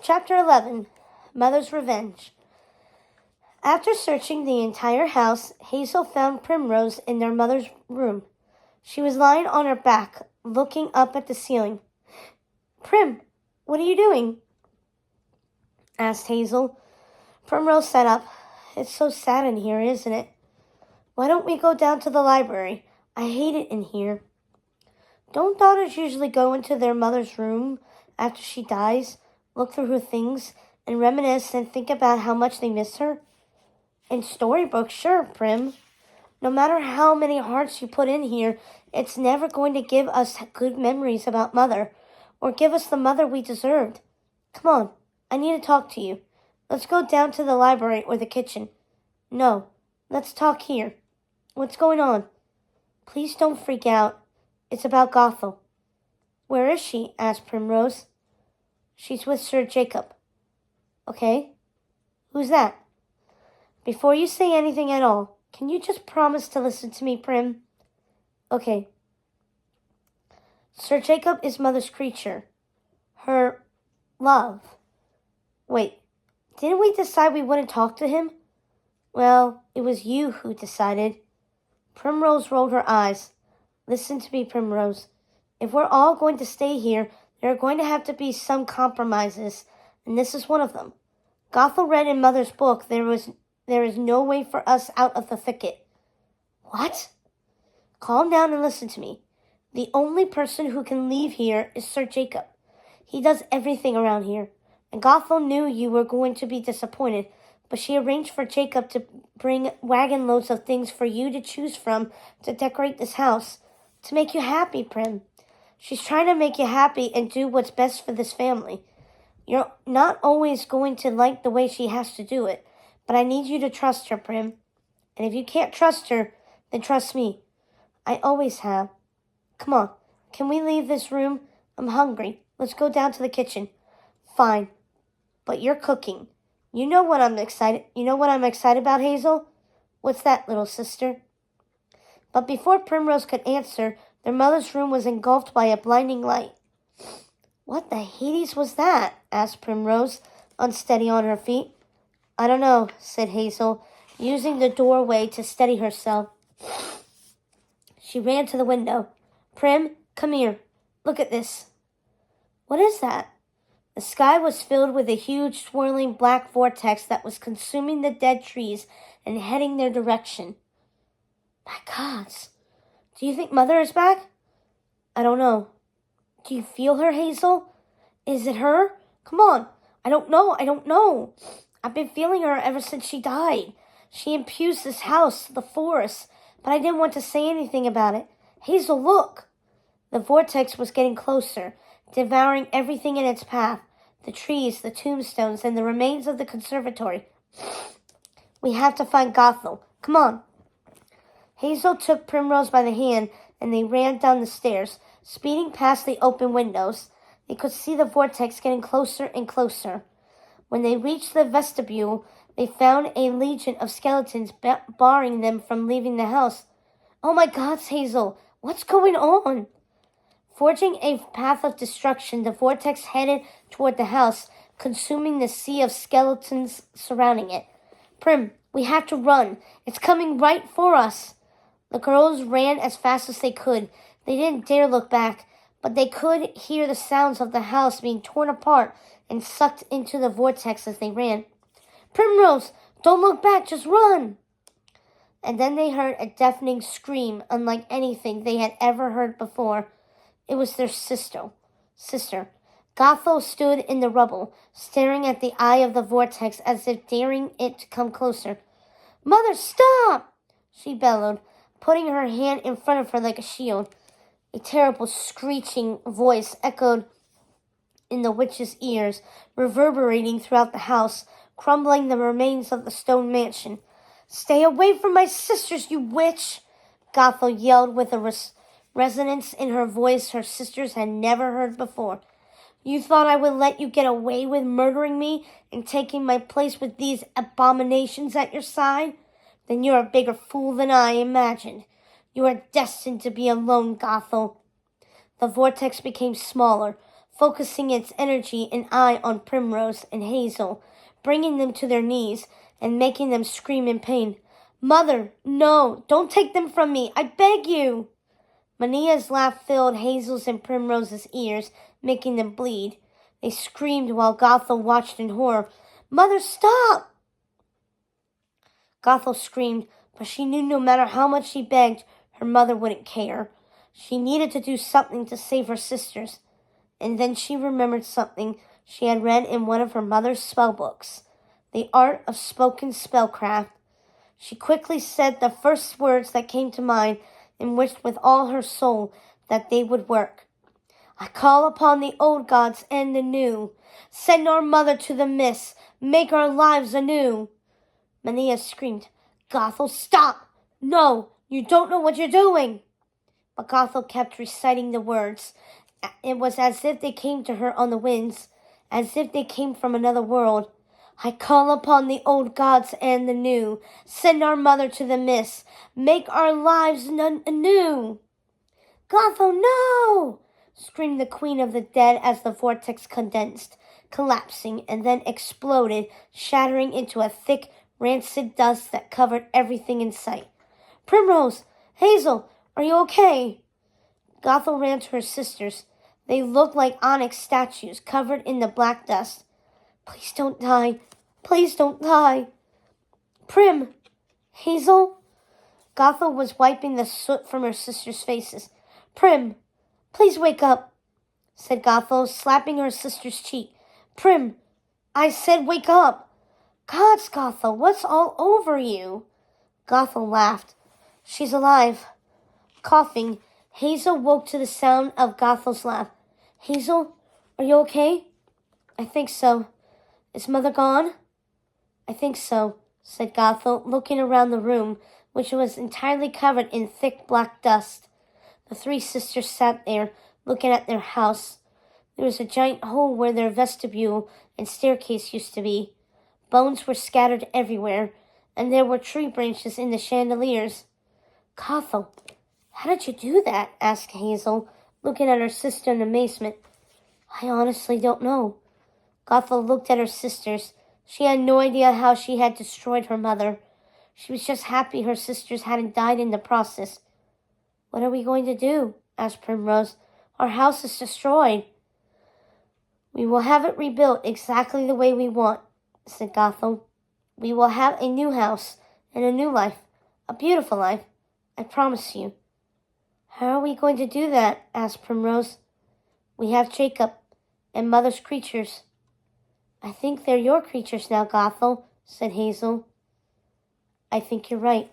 Chapter 11, Mother's Revenge. After searching the entire house, Hazel found Primrose in their mother's room. She was lying on her back, looking up at the ceiling. "Prim, what are you doing?" asked Hazel. Primrose sat up. "It's so sad in here, isn't it? Why don't we go down to the library? I hate it in here." "Don't daughters usually go into their mother's room after she dies, look through her things, and reminisce and think about how much they miss her?" "In storybooks, sure, Prim. No matter how many hearts you put in here, it's never going to give us good memories about Mother, or give us the mother we deserved. Come on, I need to talk to you. Let's go down to the library or the kitchen." "No, let's talk here. What's going on?" "Please don't freak out. It's about Gothel." "Where is she?" asked Primrose. "She's with Sir Jacob." "Okay. Who's that?" "Before you say anything at all, can you just promise to listen to me, Prim?" "Okay. Sir Jacob is Mother's creature. Her love." "Wait, didn't we decide we wouldn't talk to him?" "Well, it was you who decided." Primrose rolled her eyes. "Listen to me, Primrose. If we're all going to stay here, there are going to have to be some compromises, and this is one of them. Gothel read in Mother's book there is no way for us out of the thicket." "What?" "Calm down and listen to me. The only person who can leave here is Sir Jacob. He does everything around here, and Gothel knew you were going to be disappointed, but she arranged for Jacob to bring wagon loads of things for you to choose from to decorate this house, to make you happy, Prim. She's trying to make you happy and do what's best for this family. You're not always going to like the way she has to do it, but I need you to trust her, Prim. And if you can't trust her, then trust me. I always have. Come on, can we leave this room? I'm hungry. Let's go down to the kitchen." "Fine, but you're cooking. You know what I'm excited about, Hazel?" "What's that, little sister?" But before Primrose could answer, their mother's room was engulfed by a blinding light. "What the Hades was that?" asked Primrose, unsteady on her feet. "I don't know," said Hazel, using the doorway to steady herself. She ran to the window. "Prim, come here. Look at this." "What is that?" The sky was filled with a huge, swirling black vortex that was consuming the dead trees and heading their direction. "My gods, do you think Mother is back?" "I don't know." "Do you feel her, Hazel? Is it her? Come on. I don't know. I've been feeling her ever since she died. She imbues this house, the forest, but I didn't want to say anything about it. Hazel, look." The vortex was getting closer, devouring everything in its path, the trees, the tombstones, and the remains of the conservatory. "We have to find Gothel. Come on." Hazel took Primrose by the hand, and they ran down the stairs, speeding past the open windows. They could see the vortex getting closer and closer. When they reached the vestibule, they found a legion of skeletons barring them from leaving the house. "Oh my gods, Hazel, what's going on?" Forging a path of destruction, the vortex headed toward the house, consuming the sea of skeletons surrounding it. "Prim, we have to run. It's coming right for us." The girls ran as fast as they could. They didn't dare look back, but they could hear the sounds of the house being torn apart and sucked into the vortex as they ran. "Primrose, don't look back, just run!" And then they heard a deafening scream unlike anything they had ever heard before. It was their sister. Gothel stood in the rubble, staring at the eye of the vortex as if daring it to come closer. "Mother, stop!" she bellowed, putting her hand in front of her like a shield. A terrible screeching voice echoed in the witch's ears, reverberating throughout the house, crumbling the remains of the stone mansion. "Stay away from my sisters, you witch!" Gothel yelled with a resonance in her voice her sisters had never heard before. "You thought I would let you get away with murdering me and taking my place with these abominations at your side? Then you're a bigger fool than I imagined. You are destined to be alone, Gothel." The vortex became smaller, focusing its energy and eye on Primrose and Hazel, bringing them to their knees and making them scream in pain. Mother, no, don't take them from me, I beg you. Mania's laugh filled Hazel's and Primrose's ears, making them bleed. They screamed while Gothel watched in horror. Mother, stop! Gothel screamed, but she knew no matter how much she begged, her mother wouldn't care. She needed to do something to save her sisters. And then she remembered something she had read in one of her mother's spell books, The Art of Spoken Spellcraft. She quickly said the first words that came to mind and wished with all her soul that they would work. I call upon the old gods and the new. Send our mother to the mists. Make our lives anew. Mania screamed, Gothel, stop! No, you don't know what you're doing. But Gothel kept reciting the words. It was as if they came to her on the winds, as if they came from another world. I call upon the old gods and the new. Send our mother to the mists. Make our lives anew. Gothel, no! Screamed the Queen of the Dead as the vortex condensed, collapsing, and then exploded, shattering into a thick, rancid dust that covered everything in sight. Primrose! Hazel! Are you okay? Gothel ran to her sisters. They looked like onyx statues covered in the black dust. Please don't die. Please don't die. Prim! Hazel? Gothel was wiping the soot from her sisters' faces. Prim! Please wake up, said Gothel, slapping her sister's cheek. Prim! I said wake up. Gods, Gothel, what's all over you? Gothel laughed. She's alive. Coughing, Hazel woke to the sound of Gothel's laugh. Hazel, are you okay? I think so. Is Mother gone? I think so, said Gothel, looking around the room, which was entirely covered in thick black dust. The three sisters sat there, looking at their house. There was a giant hole where their vestibule and staircase used to be. Bones were scattered everywhere, and there were tree branches in the chandeliers. Gothel, how did you do that? Asked Hazel, looking at her sister in amazement. I honestly don't know. Gothel looked at her sisters. She had no idea how she had destroyed her mother. She was just happy her sisters hadn't died in the process. What are we going to do? Asked Primrose. Our house is destroyed. We will have it rebuilt exactly the way we want, said Gothel. We will have a new house and a new life, a beautiful life, I promise you. How are we going to do that? Asked Primrose. We have Jacob and Mother's creatures. I think they're your creatures now, Gothel, said Hazel. I think you're right.